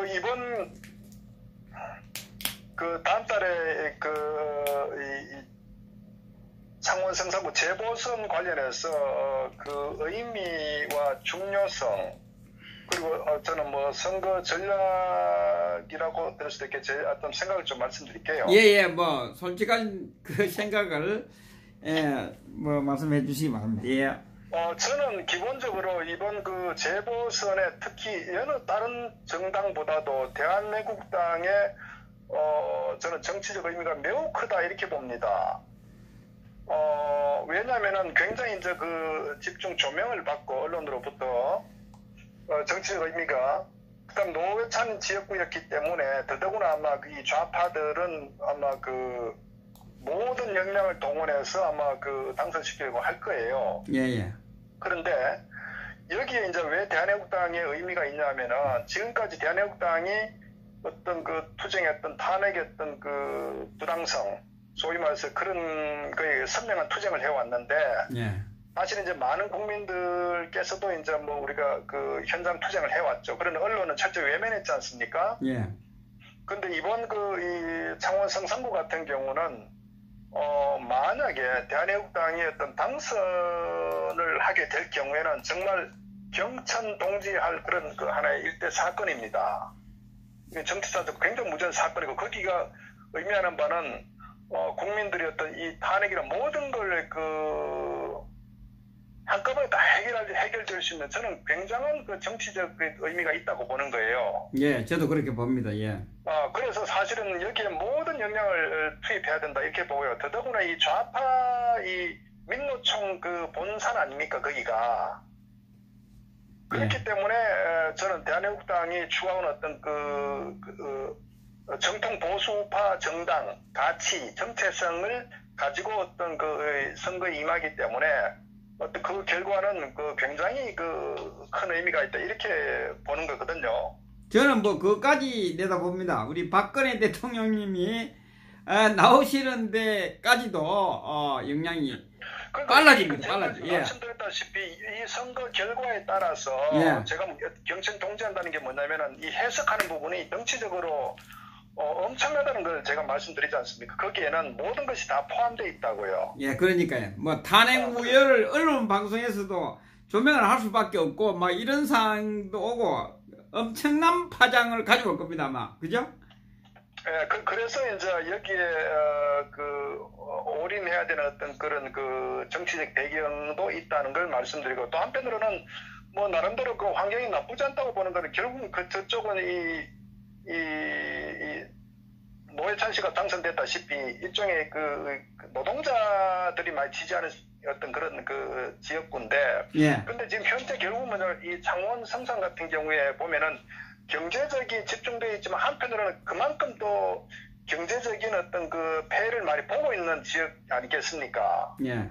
이번 다음 달에 창원 성산구 재보선 관련해서 의미와 중요성, 그리고 저는 뭐 선거 전략이라고 들을 수도 있겠지, 어떤 생각을 좀 말씀드릴게요. 예, 뭐 솔직한 생각을 뭐 말씀해 주시기 바랍니다. 예. 저는 기본적으로 이번 재보선에 특히 여느 다른 정당보다도 대한민국당의 저는 정치적 의미가 매우 크다 이렇게 봅니다. 왜냐면은 굉장히 이제 집중 조명을 받고 언론으로부터 정치적 의미가, 그다음 노회찬 지역구였기 때문에 더더구나 아마 이 좌파들은 아마 모든 역량을 동원해서 아마 당선시키려고 할 거예요. 예. 그런데 여기에 이제 왜 대한민국당의 의미가 있냐면은 지금까지 대한민국당이 어떤 투쟁했던 탄핵했던 부당성, 소위 말해서 그런 거에 선명한 투쟁을 해왔는데, 예. 사실 이제 많은 국민들께서도 이제 뭐 우리가 현장 투쟁을 해왔죠. 그런 언론은 철저히 외면했지 않습니까? 예. 근데 이번 이 창원 성산구 같은 경우는 만약에 대한민국당이 어떤 당선을 하게 될 경우에는 정말 경천동지할 그런 하나의 일대 사건입니다. 정치사적 굉장히 무전 사건이고, 거기가 의미하는 바는 국민들이 어떤 이 탄핵이나 모든 걸 한꺼번에 다 해결될 수 있는, 저는 굉장한 정치적 의미가 있다고 보는 거예요. 예, 저도 그렇게 봅니다. 예. 그래서 사실은 여기에 모든 역량을 투입해야 된다 이렇게 보고요. 더더구나 이 좌파 이 민노총 본산 아닙니까, 거기가. 그렇기 때문에 저는 대한민국당이 추구하는 어떤 정통 보수파 정당 가치, 정체성을 가지고 어떤 선거에 임하기 때문에 어떤 결과는 굉장히 큰 의미가 있다 이렇게 보는 거거든요. 저는 뭐 그것까지 내다봅니다. 우리 박근혜 대통령님이 나오시는데까지도 영향이 빨라집니다. 예. 말씀드렸다시피 이 선거 결과에 따라서 제가 경청 동지한다는 게 뭐냐면은 이 해석하는 부분이 정치적으로 엄청나다는 걸 제가 말씀드리지 않습니까? 거기에는 모든 것이 다 포함되어 있다고요. 예, 그러니까요. 뭐 탄핵 우려를 언론 방송에서도 조명을 할 수밖에 없고, 막 이런 상황도 오고 엄청난 파장을 가지고 올 겁니다, 아마. 그죠? 예, 그래서 이제 여기에 올인해야 되는 어떤 그런 정치적 배경도 있다는 걸 말씀드리고, 또 한편으로는 뭐 나름대로 환경이 나쁘지 않다고 보는 거는 결국은 저쪽은 이 노회찬 씨가 당선됐다시피 일종의 노동자들이 많이 지지하는 어떤 그런 지역구인데, 근데 지금 현재 결국은 이 창원 성산 같은 경우에 보면은 경제적이 집중되어 있지만 한편으로는 그만큼 또 경제적인 어떤 폐해를 많이 보고 있는 지역 아니겠습니까? 예.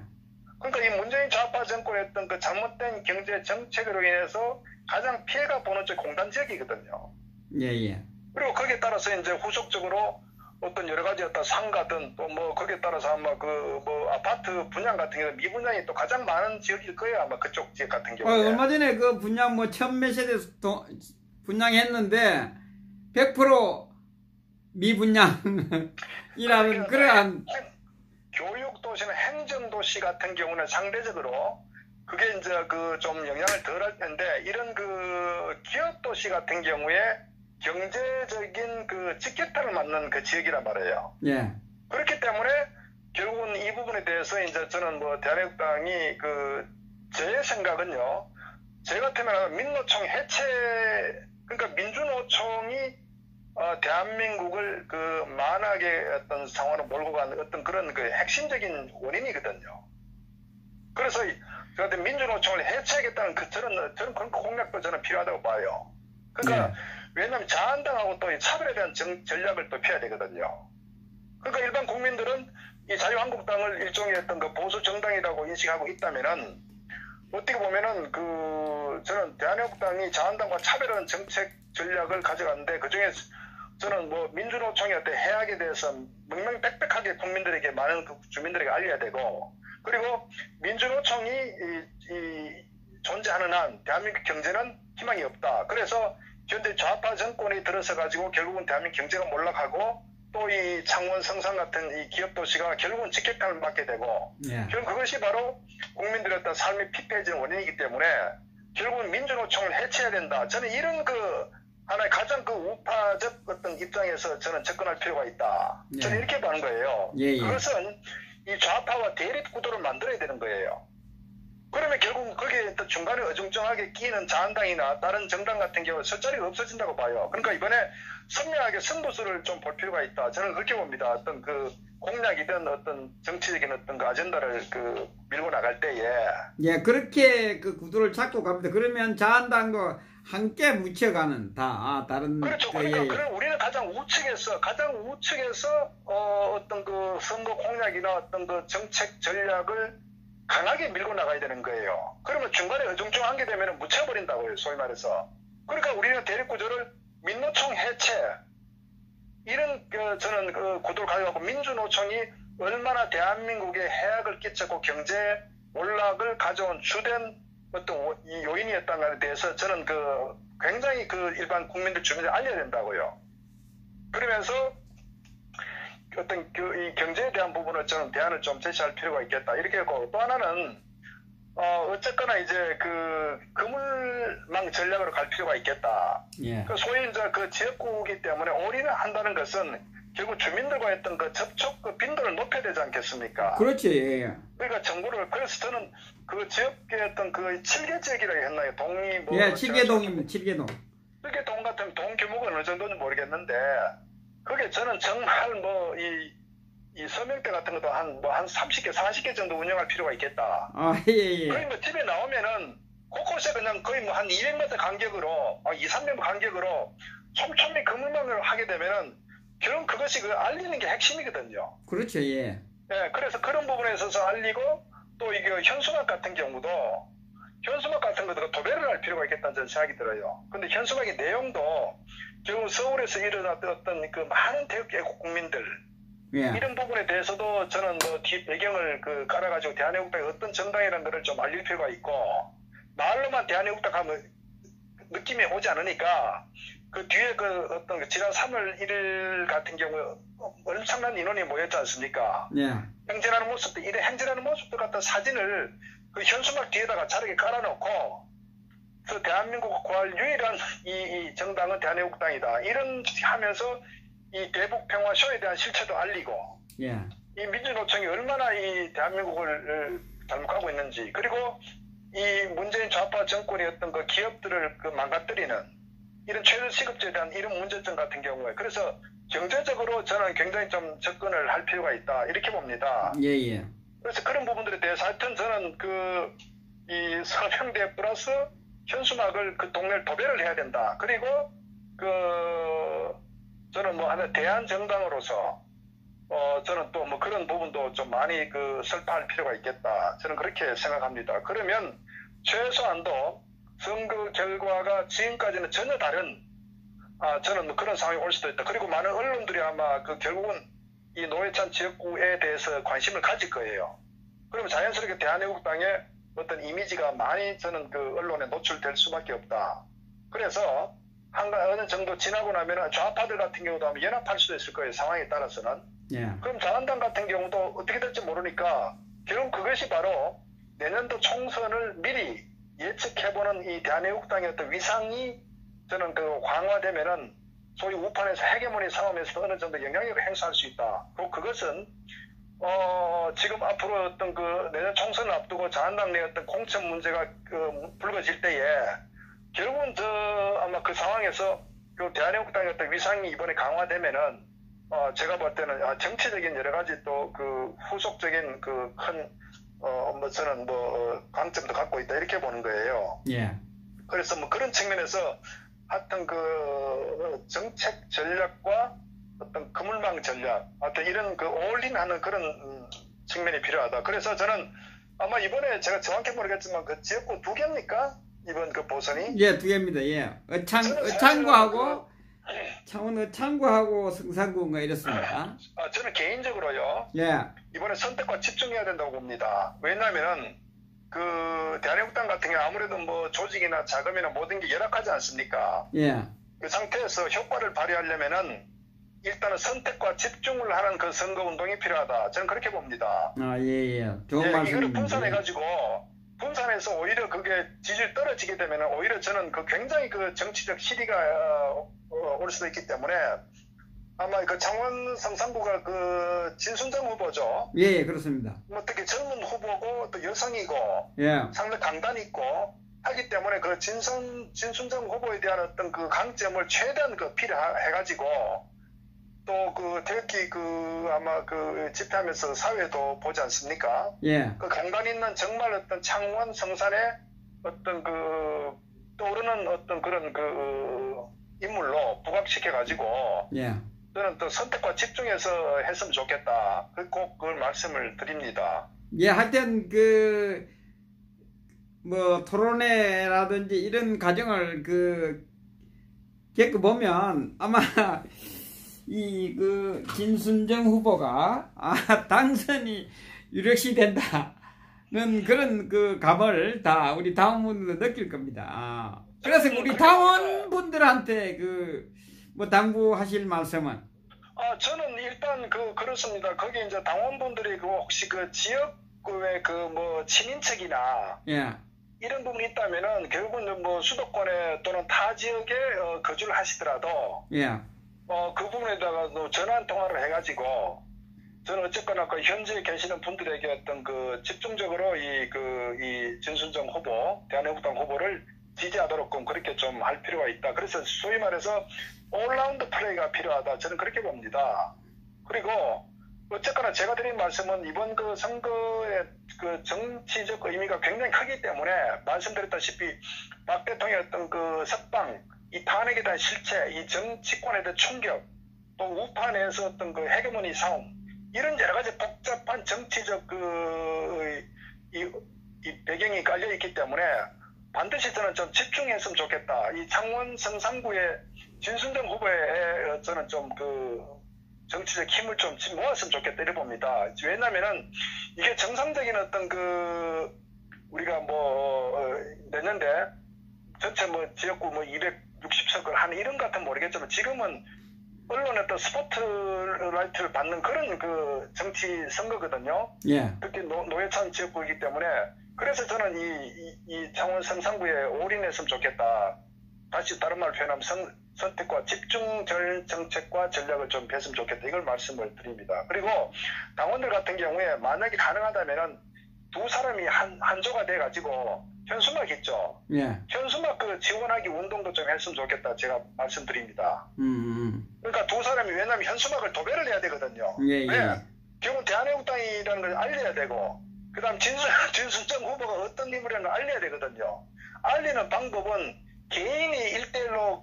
그러니까 이 문재인 좌파 정권의 어떤 잘못된 경제 정책으로 인해서 가장 피해가 보는 쪽 공단 지역이거든요. 예. 그리고 거기에 따라서 이제 후속적으로 어떤 여러 가지 어떤 상가든 또 뭐 거기에 따라서 아마 뭐 아파트 분양 같은 경우 미분양이 또 가장 많은 지역일 거예요, 아마 그쪽 지역 같은 경우에. 얼마 전에 분양 뭐 1000몇 세대 분양했는데 100% 미분양이라는 그러한 교육도시나 행정도시 같은 경우는 상대적으로 그게 이제 좀 영향을 덜 할 텐데, 이런 기업도시 같은 경우에 경제적인 직격탄을 맞는 지역이란 말이에요. 예. 그렇기 때문에 결국은 이 부분에 대해서 이제 저는 뭐 대한민국당이 제 생각은요, 제 같으면 민노총 해체, 그러니까 민주노총이 대한민국을 만악의 어떤 상황으로 몰고 간 어떤 그런 핵심적인 원인이거든요. 그래서 저한테 민주노총을 해체하겠다는 저는 그런 공약도 저는 필요하다고 봐요. 그러니까 왜냐하면 자한당하고 또 차별에 대한 전략을 또 펴야 되거든요. 그러니까 일반 국민들은 이 자유한국당을 일종의 어떤 보수 정당이라고 인식하고 있다면은, 어떻게 보면은 저는 대한민국당이 자한당과 차별하는 정책 전략을 가져갔는데, 그 중에 저는 뭐 민주노총의 어떤 해악에 대해서 명명백백하게 국민들에게, 많은 주민들에게 알려야 되고, 그리고 민주노총이 존재하는 한 대한민국 경제는 희망이 없다. 그래서 현재 좌파 정권이 들어서 가지고 결국은 대한민국 경제가 몰락하고 또 이 창원, 성산 같은 이 기업 도시가 결국은 직격탄을 맞게 되고 예. 결국 그것이 바로 국민들의 어떤 삶이 피폐해지는 원인이기 때문에 결국은 민주노총을 해체해야 된다. 저는 이런 그 하나의 가장 그 우파적 어떤 입장에서 저는 접근할 필요가 있다. 예. 저는 이렇게 보는 거예요. 예, 예. 그것은 이 좌파와 대립 구도를 만들어야 되는 거예요. 그러면 결국 거기에 또 중간에 어중쩡하게 끼는 자한당이나 다른 정당 같은 경우 설자리가 없어진다고 봐요. 그러니까 이번에 선명하게 승부수를 좀 볼 필요가 있다. 저는 그렇게 봅니다. 어떤 그 공약이든 어떤 정치적인 어떤 그 아젠다를 그 밀고 나갈 때에. 예, 그렇게 그 구도를 찾고 갑니다. 그러면 자한당도 함께 묻혀가는 다른. 그렇죠. 그러니까 그럼 우리는 가장 우측에서 어떤 그 선거 공약이나 어떤 그 정책 전략을 강하게 밀고 나가야 되는 거예요. 그러면 중간에 어중쩡한 게 되면 묻혀버린다고요. 소위 말해서. 그러니까 우리는 대립구조를 민노총 해체 이런 저는 그 구도를 가져가고 민주노총이 얼마나 대한민국에 해악을 끼쳤고 경제 몰락을 가져온 주된 어떤 이 요인이었다는 것에 대해서 저는 그 굉장히 그 일반 국민들 주민들 알려야 된다고요. 그러면서 어떤 이 경제에 대한 부분을 저는 대안을 좀 제시할 필요가 있겠다. 이렇게 했고 또 하나는 어쨌거나 이제 그 그물망 전략으로 갈 필요가 있겠다. 예. 그 소위 이제 그 지역구이기 때문에 올인을 한다는 것은 결국 주민들과 했던 그 접촉 그 빈도를 높여야 되지 않겠습니까? 그렇지. 예. 그러니까 정보를 그래서 저는 그 지역의 어떤 그 7개 지역이라고 했나요? 동이 뭐 예, 7개동입니다. 7개동. 7개동 같은 동 규모가 어느 정도인지 모르겠는데 그게 저는 정말 뭐 이 서명대 같은 것도 한 30개, 40개 정도 운영할 필요가 있겠다. 예. 거의 뭐 TV에 나오면은 곳곳에 그냥 거의 뭐 한 200m 간격으로, 2, 300m 간격으로 촘촘히 그물망을 하게 되면은 결국 그것이 그 알리는 게 핵심이거든요. 그렇죠, 예. 예, 그래서 그런 부분에 있어서 알리고 또 이게 현수막 같은 경우도 현수막 같은 것도 도배를 할 필요가 있겠다는 저는 생각이 들어요. 근데 현수막의 내용도 결국 서울에서 일어났던 어떤 그 많은 대륙 애국 국민들 예. 이런 부분에 대해서도 저는 뭐 뒤 배경을 그 깔아가지고 대한애국당이 어떤 정당이라는 것을 좀 알릴 필요가 있고 말로만 대한애국당 하면 느낌이 오지 않으니까 그 뒤에 그 어떤 그 지난 3월 1일 같은 경우 엄청난 인원이 모였지 않습니까? 예. 행진하는 모습들, 이래 행진하는 모습들 같은 사진을 그 현수막 뒤에다가 자르게 깔아놓고 그 대한민국을 구할 유일한 이 정당은 대한애국당이다. 이런 하면서 이 대북평화쇼에 대한 실체도 알리고 예. 이 민주노총이 얼마나 이 대한민국을 잘못하고 있는지 그리고 이 문재인 좌파 정권이 어떤 그 기업들을 그 망가뜨리는 이런 최저 시급제에 대한 이런 문제점 같은 경우에 그래서 경제적으로 저는 굉장히 좀 접근을 할 필요가 있다 이렇게 봅니다. 예. 그래서 그런 부분들에 대해서 하여튼 저는 그 이 서명대 플러스 현수막을 그 동네를 도배를 해야 된다. 그리고 그 저는 뭐 하나 대한 정당으로서 저는 또 뭐 그런 부분도 좀 많이 그 설파할 필요가 있겠다. 저는 그렇게 생각합니다. 그러면 최소한도 선거 결과가 지금까지는 전혀 다른 저는 뭐 그런 상황이 올 수도 있다. 그리고 많은 언론들이 아마 그 결국은 이 노회찬 지역구에 대해서 관심을 가질 거예요. 그러면 자연스럽게 대한애국당의 어떤 이미지가 많이 저는 그 언론에 노출될 수밖에 없다. 그래서 어느 정도 지나고 나면 좌파들 같은 경우도 아마 연합할 수도 있을 거예요. 상황에 따라서는. 예. 그럼 자한당 같은 경우도 어떻게 될지 모르니까 결국 그것이 바로 내년도 총선을 미리 예측해보는 이 대한애국당의 어떤 위상이 저는 그 강화되면은 소위 우판에서 헤게모니 싸움에서 어느 정도 영향력을 행사할 수 있다. 그리고 그것은 지금 앞으로 어떤 그 내년 총선을 앞두고 자한당 내 어떤 공천 문제가 그 불거질 때에 결국은 아마 그 상황에서 그 대한애국당의 어떤 위상이 이번에 강화되면은 제가 볼 때는 정치적인 여러 가지 또 그 후속적인 그 큰 뭐 저는 뭐 강점도 갖고 있다 이렇게 보는 거예요. 예. 그래서 뭐 그런 측면에서 하여튼 그 정책 전략과 어떤 그물망 전략, 어떤 이런 그 어울림하는 그런 측면이 필요하다. 그래서 저는 아마 이번에 제가 정확히 모르겠지만 그 지역구 2개입니까? 이번 그 보선이? 예, 2개입니다. 예. 의창구하고 창원 의창구하고 성산구인가 이렇습니다. 저는 개인적으로요. 예. 이번에 선택과 집중해야 된다고 봅니다. 왜냐하면은 그 대한민국당 같은 경우 아무래도 뭐 조직이나 자금이나 모든 게 열악하지 않습니까? 예. 그 상태에서 효과를 발휘하려면은 일단은 선택과 집중을 하는 그 선거 운동이 필요하다. 저는 그렇게 봅니다. 아, 예, 예. 좋은 예, 이거를 말씀입니다. 분산해가지고 분산해서 오히려 그게 지지율 떨어지게 되면은 오히려 저는 그 굉장히 그 정치적 시리가 올 수도 있기 때문에 아마 그 창원 성산구가 그 진순정 후보죠. 예, 그렇습니다. 뭐 특히 젊은 후보고 또 여성이고 예. 상당히 강단 있고 하기 때문에 그 진순정 후보에 대한 어떤 그 강점을 최대한 그 필요해가지고 또 그 특히 그 아마 그 집회하면서 사회도 보지 않습니까? 예. 그 강단 있는 정말 어떤 창원 성산의 어떤 그 떠오르는 어떤 그런 그 인물로 부각시켜가지고 예. 저는 또 선택과 집중해서 했으면 좋겠다. 꼭 그걸 말씀을 드립니다. 예, 하여튼 뭐 토론회라든지 이런 과정을 겪어보면 아마 이 진순정 후보가 당선이 유력시 된다는 그런 감을 다 우리 당원분들도 느낄 겁니다. 그래서 우리 당원분들한테 뭐 당부하실 말씀은? 저는 일단 그렇습니다. 거기 이제 당원분들이 혹시 지역구의 뭐 친인척이나 예. 이런 부분이 있다면은 결국은 뭐 수도권에 또는 타 지역에 거주를 하시더라도 예. 그 부분에다가 전화 한 통화를 해가지고 저는 어쨌거나 현지에 계시는 분들에게 어떤 집중적으로 이 진순정 후보, 대한민국당 후보를 지지하도록 그렇게 좀 할 필요가 있다. 그래서 소위 말해서 올라운드 플레이가 필요하다. 저는 그렇게 봅니다. 그리고 어쨌거나 제가 드린 말씀은 이번 선거의 정치적 의미가 굉장히 크기 때문에 말씀드렸다시피 박 대통령의 어떤 석방, 이 탄핵에 대한 실체, 이 정치권에 대한 충격, 또 우파 내에서 어떤 헤게모니 싸움, 이런 여러 가지 복잡한 정치적 이 배경이 깔려 있기 때문에 반드시 저는 좀 집중했으면 좋겠다. 이 창원 성산구의 진순정 후보에 저는 좀 정치적 힘을 좀 모았으면 좋겠다 이래 봅니다. 왜냐면은 이게 정상적인 어떤 우리가 내년에 전체 지역구 260석을 하는 이런 것 같으면 모르겠지만 지금은 언론에 또 스포트라이트를 받는 그런 정치 선거거든요. 예. 특히 노회찬 지역구이기 때문에 그래서 저는 이 창원 성산구에 올인했으면 좋겠다. 다시 다른 말로 표현하면 선택과 집중 정책과 전략을 좀 뺐으면 좋겠다. 이걸 말씀을 드립니다. 그리고 당원들 같은 경우에 만약에 가능하다면은 두 사람이 한조가 돼가지고 현수막 있죠. 예. 현수막 지원하기 운동도 좀 했으면 좋겠다. 제가 말씀드립니다. 그러니까 두 사람이 왜냐면 현수막을 도배를 해야 되거든요. 예, 예. 결국 대한민국당이라는 걸 알려야 되고 그 다음 진순정 후보가 어떤 인물이라는 걸 알려야 되거든요. 알리는 방법은 개인이 1대1로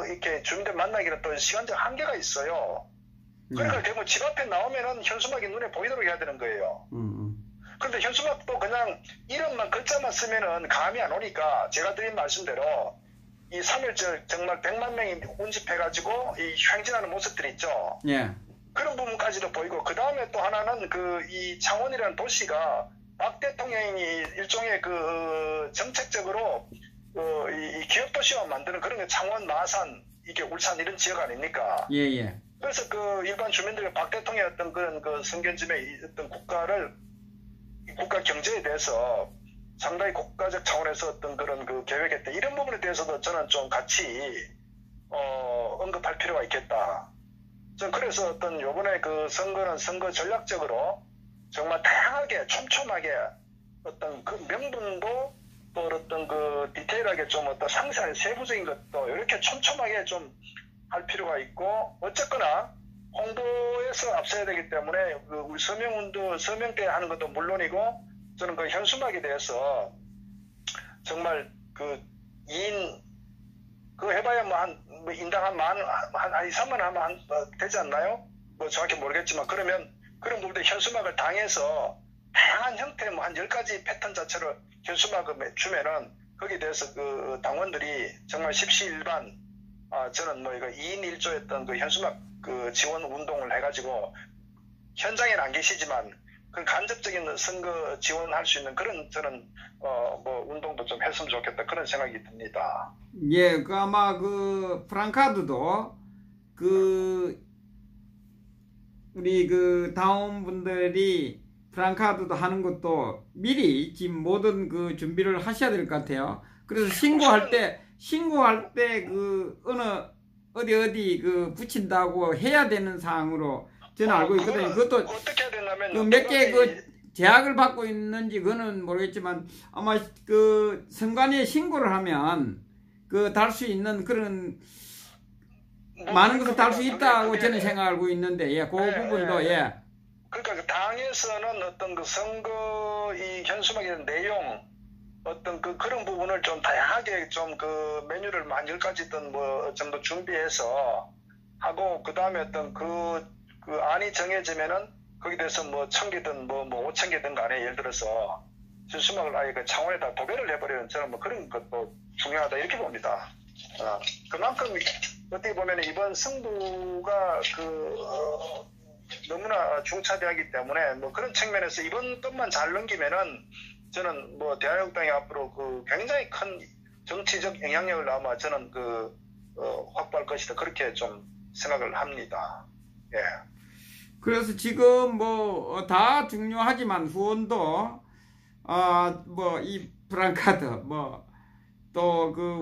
이렇게 주민들 만나기는 또 시간적 한계가 있어요. 그러니까 결국 집 앞에 나오면은 현수막이 눈에 보이도록 해야 되는 거예요. 그런데 현수막도 그냥 이름만 글자만 쓰면은 감이 안 오니까 제가 드린 말씀대로 이 3.1절 정말 100만 명이 운집해가지고 이 횡진하는 모습들 있죠. 예. 그런 부분까지도 보이고 그 다음에 또 하나는 이 창원이라는 도시가 박 대통령이 일종의 정책적으로 이 기업 도시화 만드는 그런 게 창원, 마산, 이게 울산 이런 지역 아닙니까? 예, 예. 그래서 일반 주민들이 박 대통령의 어떤 그런 선견지의 어떤 국가 경제에 대해서 상당히 국가적 차원에서 어떤 그런 계획했다. 이런 부분에 대해서도 저는 좀 같이 언급할 필요가 있겠다. 저는 그래서 어떤 요번에 선거는 선거 전략적으로 정말 다양하게 촘촘하게 어떤 명분도 또 어떤 디테일하게 좀 어떤 상세한 세부적인 것도 이렇게 촘촘하게 좀 할 필요가 있고 어쨌거나 홍보에서 앞서야 되기 때문에 우리 서명대 하는 것도 물론이고 저는 현수막에 대해서 정말 2인 해봐야 인당 한 2, 3만 하면 되지 않나요? 정확히 모르겠지만 그러면 그런 부분에 현수막을 당해서 다양한 형태 한 10가지 패턴 자체로 현수막을 주면은 거기에 대해서 당원들이 정말 십시일반 저는 이거 2인 1조였던 현수막 지원 운동을 해가지고 현장에는 안 계시지만 그 간접적인 선거 지원할 수 있는 그런 저는 뭐 운동도 좀 했으면 좋겠다 그런 생각이 듭니다. 예, 그 아마 그 프랑카드도 그 우리 그 다운분들이 프랑카드도 하는 것도 미리 지금 모든 그 준비를 하셔야 될 것 같아요. 그래서 신고할 때 그 어디 그 붙인다고 해야 되는 사항으로 저는 알고 있거든요. 그것도 어떻게 해야 되냐면 그 몇 개 그 제약을 받고 있는지 그거는 모르겠지만 아마 그 선관위에 신고를 하면 그 달 수 있는 그런 많은 것을 달 수 있다고 저는 생각하고 있는데 예, 그 부분도 예. 그러니까 그 당에서는 어떤 그 선거 이 현수막의 내용 어떤 그런 부분을 좀 다양하게 좀 그 메뉴를 만 10가지든 뭐 정도 준비해서 하고 그 다음에 어떤 그 안이 정해지면은 거기에 대해서 뭐 1000개든 뭐 5000개든 간에 예를 들어서 현수막을 아예 그 창원에다 도배를 해버리는 저는 뭐 그런 것도 중요하다 이렇게 봅니다. 그만큼 어떻게 보면 이번 승부가 너무나 중차대하기 때문에 뭐 그런 측면에서 이번 것만 잘 넘기면은 저는 뭐 대한민국당이 앞으로 그 굉장히 큰 정치적 영향력을 아마 저는 확보할 것이다 그렇게 좀 생각을 합니다. 예. 그래서 지금 뭐 다 중요하지만 후원도 뭐 이 프랑카드 뭐 또 그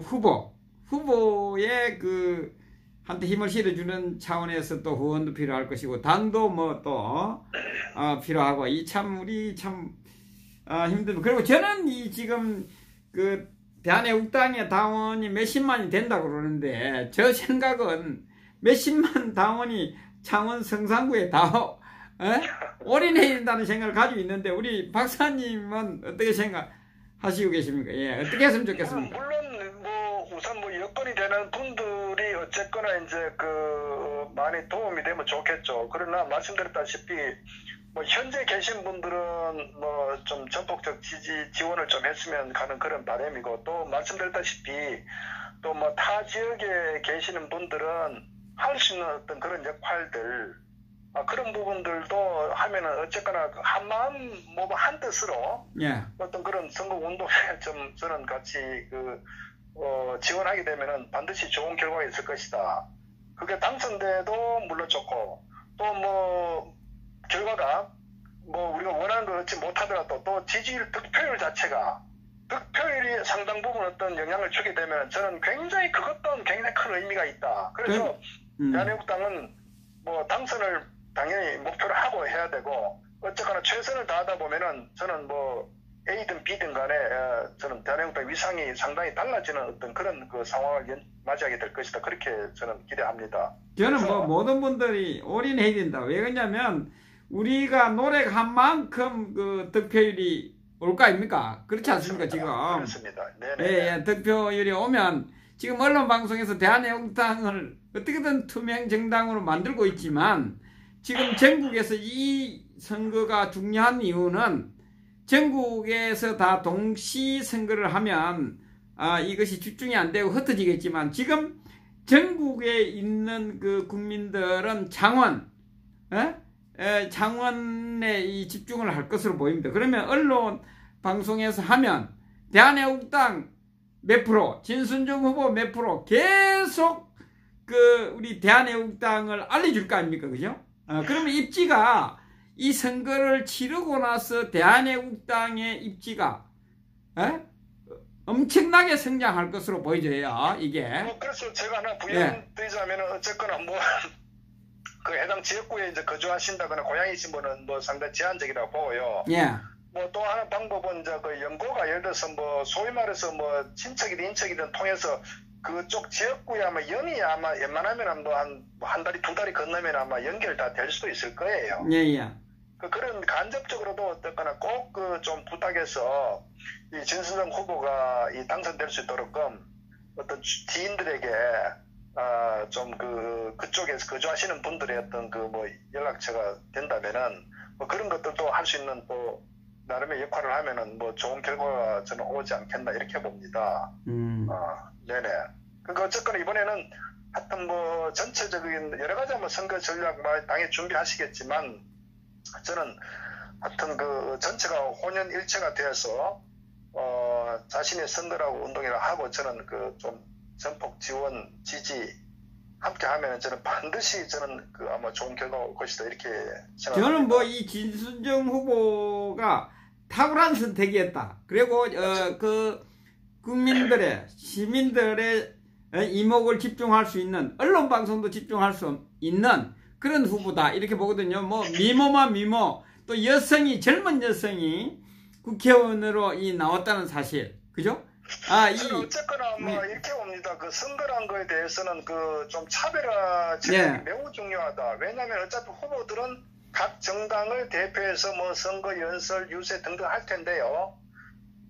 후보의 그 한테 힘을 실어주는 차원에서 또 후원도 필요할 것이고 당도 뭐 또 필요하고 이 참 우리 참 힘들고 그리고 저는 이 지금 그 대한애국당의 당원이 몇십만이 된다고 그러는데 저 생각은 몇십만 당원이 창원 성산구에 다 올인해야 된다는 생각을 가지고 있는데 우리 박사님은 어떻게 생각하시고 계십니까? 예, 어떻게 했으면 좋겠습니까? 물론 뭐 우선 뭐 여건이 되는 분들이 어쨌거나 이제 많이 도움이 되면 좋겠죠. 그러나 말씀드렸다시피 뭐 현재 계신 분들은 뭐 좀 전폭적 지원을 좀 했으면 가는 그런 바람이고 또 말씀드렸다시피 또 뭐 타 지역에 계시는 분들은 할 수 있는 어떤 그런 역할들 그런 부분들도 하면은 어쨌거나 한 마음 뭐 한 뜻으로 어떤 그런 선거 운동에 좀 저는 같이 지원하게 되면은 반드시 좋은 결과가 있을 것이다. 그게 당선돼도 물론 좋고 또 뭐 결과가 뭐 우리가 원하는 걸 얻지 못하더라도 또 지지율 득표율 자체가 득표율이 상당 부분 어떤 영향을 주게 되면 저는 굉장히 그것 또한 굉장히 큰 의미가 있다. 그래서 대한민국당은 뭐 당선을 당연히 목표를 하고 해야 되고 어쨌거나 최선을 다하다 보면은 저는 뭐 A든 B든 간에 저는 대한민국당 위상이 상당히 달라지는 어떤 그런 상황을 맞이하게 될 것이다. 그렇게 저는 기대합니다. 저는 뭐 모든 분들이 올인해야 된다. 왜 그러냐면 우리가 노력한 만큼 득표율이 올 거 아닙니까? 그렇지 않습니까, 지금? 그렇습니다. 네네. 예, 득표율이 오면 지금 언론방송에서 대한애국당을 어떻게든 투명 정당으로 만들고 있지만 지금 전국에서 이 선거가 중요한 이유는 전국에서 다 동시 선거를 하면 이것이 집중이 안 되고 흩어지겠지만 지금 전국에 있는 국민들은 창원에 이 집중을 할 것으로 보입니다. 그러면 언론 방송에서 하면 대한애국당 몇 프로, 진순정 후보 몇 프로 계속 우리 대한애국당을 알려줄 거 아닙니까, 그죠? 그러면 입지가 이 선거를 치르고 나서 대한애국당의 입지가 엄청나게 성장할 것으로 보여져요, 이게. 그래서 제가 하나 부연드리자면 어쨌거나 뭐 해당 지역구에 이제 거주하신다거나 고향이신 분은 뭐 상당히 제한적이라고 보고요. 예. 뭐 또 하나 방법은 이제 연고가 예를 들어서 뭐 소위 말해서 뭐 친척이든 인척이든 통해서 그쪽 지역구에 아마 연이 아마 웬만하면 뭐 한 달이 두 달이 건너면 아마 연결 다 될 수도 있을 거예요. 예. 그런 간접적으로도 어쨌거나 꼭 좀 부탁해서 이 진순정 후보가 당선될 수 있도록 어떤 지인들에게 좀 그쪽에서 거주하시는 분들의 어떤 뭐 연락처가 된다면은 뭐 그런 것들도 할 수 있는 또 나름의 역할을 하면은 뭐 좋은 결과가 저는 오지 않겠나 이렇게 봅니다. 네네. 그러니까 어쨌거나 이번에는 하여튼 뭐 전체적인 여러 가지 뭐 선거 전략 당에 준비하시겠지만 저는 하여튼 그 전체가 혼연일체가 되어서 자신의 선거라고 운동이라 하고 저는 그 좀 전폭 지원 지지 함께 하면 저는 반드시 저는 그 아마 좋은 결과가 올 것이다 이렇게 생각합니다. 저는 뭐 이 진순정 후보가 탁월한 선택이었다. 그리고 그 국민들의 시민들의 이목을 집중할 수 있는 언론 방송도 집중할 수 있는 그런 후보다 이렇게 보거든요. 뭐 미모만 미모 또 여성이 젊은 여성이 국회의원으로 나왔다는 사실 그죠? 어쨌거나 뭐 이렇게 봅니다. 그 선거란 거에 대해서는 그 좀 차별화 전략이 매우 중요하다. 왜냐하면 어차피 후보들은 각 정당을 대표해서 뭐 선거 연설 유세 등등 할 텐데요.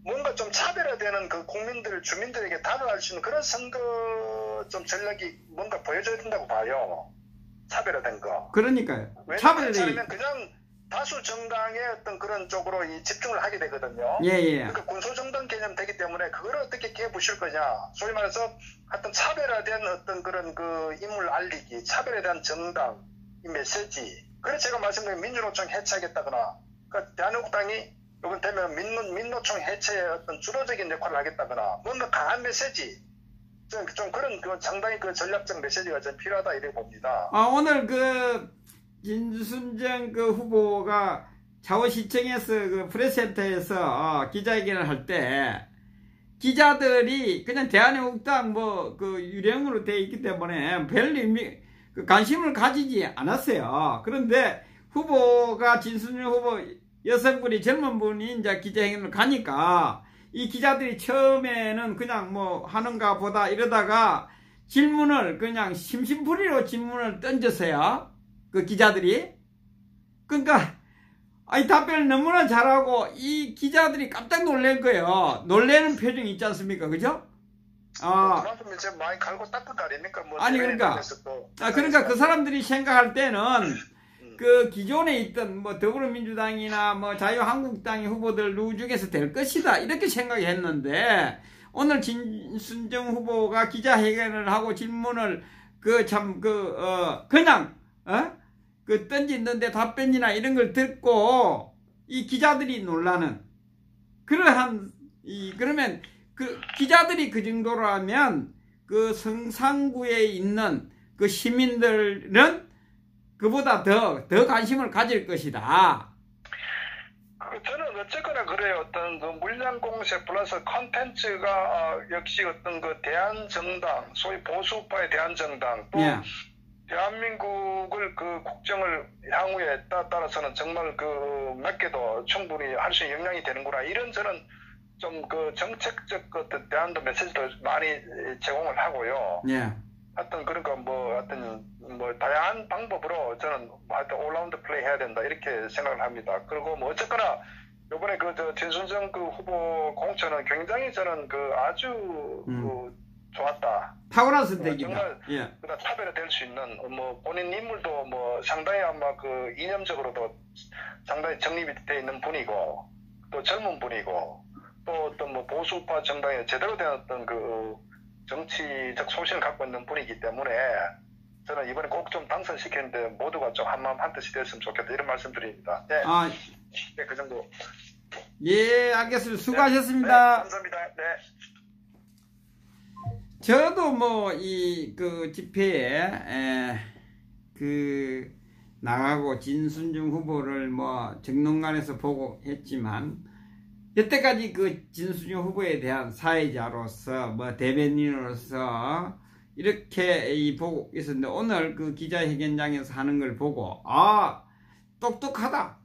뭔가 좀 차별화되는 그 국민들 주민들에게 다가갈 수 있는 그런 선거 좀 전략이 뭔가 보여줘야 된다고 봐요. 차별화된 거. 그러니까요. 왜냐하면 그냥 다수 정당의 어떤 그런 쪽으로 집중을 하게 되거든요. 그러니까 군소정당 개념 되기 때문에 그걸 어떻게 깨부실 거냐. 소위 말해서 하여튼 차별화된 어떤 그런 그 인물 알리기, 차별에 대한 정당, 이 메시지. 그래서 제가 말씀드린 민주노총 해체하겠다거나, 그러니까 대한민국당이 이번 되면 민노총 해체의 어떤 주도적인 역할을 하겠다거나, 뭔가 강한 메시지. 좀 그런 그 상당히 그 전략적 메시지가 좀 필요하다 이렇게 봅니다. 오늘 그 진순정 그 후보가 자원시청에서 그 프레스센터에서 기자회견을 할 때 기자들이 그냥 대한민국당 뭐 그 유령으로 되어 있기 때문에 별 의미 그 관심을 가지지 않았어요. 그런데 후보가 진순정 후보 여성분이 젊은 분이 이제 기자회견을 가니까 이 기자들이 처음에는 그냥 뭐 하는가 보다 이러다가 질문을 그냥 심심풀이로 질문을 던졌어요. 그 기자들이. 그러니까 답변을 너무나 잘하고 이 기자들이 깜짝 놀란 거예요. 놀라는 표정이 있지 않습니까? 그죠? 그만큼 이제 많이 갈고 닦은 거 아닙니까? 뭐 그러니까 그 사람들이 생각할 때는 그 기존에 있던 뭐 더불어민주당이나 뭐 자유한국당의 후보들 누구 중에서 될 것이다 이렇게 생각했는데 오늘 진순정 후보가 기자회견을 하고 질문을 그냥 그 던지는데 답변이나 이런 걸 듣고 이 기자들이 놀라는 그러한 그러면 그 기자들이 그 정도라면 그 성산구에 있는 그 시민들은 그보다 더 관심을 가질 것이다. 저는 어쨌거나 그래요. 어떤 그 물량 공세 플러스 컨텐츠가 역시 어떤 그 대한정당, 소위 보수파의 대한정당 또 대한민국을 그 국정을 향후에 따라서는 정말 그 몇 개도 충분히 할 수 있는 역량이 되는구나. 이런 저는 좀 그 정책적 어떤 대안도 메시지도 많이 제공을 하고요. 하여튼 그러니까 하여튼 다양한 방법으로 저는 하여튼 올라운드 플레이 해야 된다 이렇게 생각을 합니다. 그리고 뭐 어쨌거나 요번에 진순정 그 후보 공천은 굉장히 저는 아주 좋았다. 탁월한 선택이다. 정말 차별화될 수 있는 본인 인물도 상당히 아마 그 이념적으로도 상당히 정립이 돼 있는 분이고 또 젊은 분이고 또 어떤 보수파 정당에 제대로 된 어떤 그 정치적 소신을 갖고 있는 분이기 때문에 저는 이번에 꼭 좀 당선시키는데 모두가 좀 한마음 한뜻이 됐으면 좋겠다 이런 말씀드립니다. 네, 그 정도. 알겠습니다. 수고하셨습니다. 감사합니다. 저도 그 집회에 나가고 진순정 후보를 정론관에서 보고 했지만 여태까지 그 진순정 후보에 대한 사회자로서 대변인으로서 이렇게 보고 있었는데 오늘 그 기자회견장에서 하는 걸 보고 똑똑하다.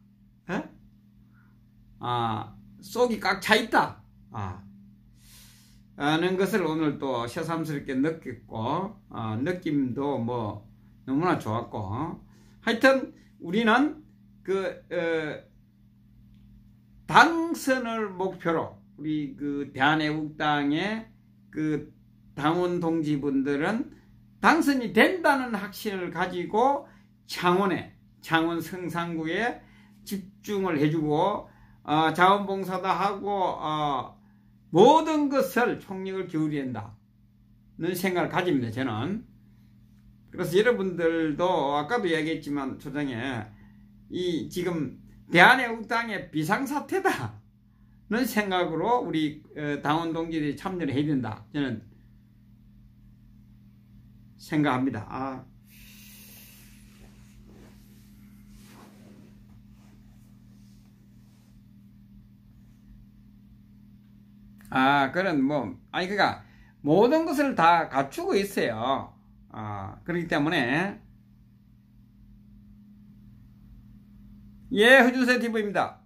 속이 꽉 차 있다. 하는 것을 오늘 또 새삼스럽게 느꼈고 느낌도 너무나 좋았고 하여튼 우리는 당선을 목표로 우리 그 대한애국당의 그 당원 동지분들은 당선이 된다는 확신을 가지고 창원 성산구에 집중을 해주고 자원봉사도 하고 모든 것을 총력을 기울여야 한다는 생각을 가집니다. 저는. 그래서 여러분들도 아까도 얘기했지만 초장에 지금 대한애국당의 비상사태다 는 생각으로 우리 당원 동지들이 참여를 해야 된다 저는 생각합니다. 그런 그러니까 모든 것을 다 갖추고 있어요. 그렇기 때문에 예, 허준세 TV입니다.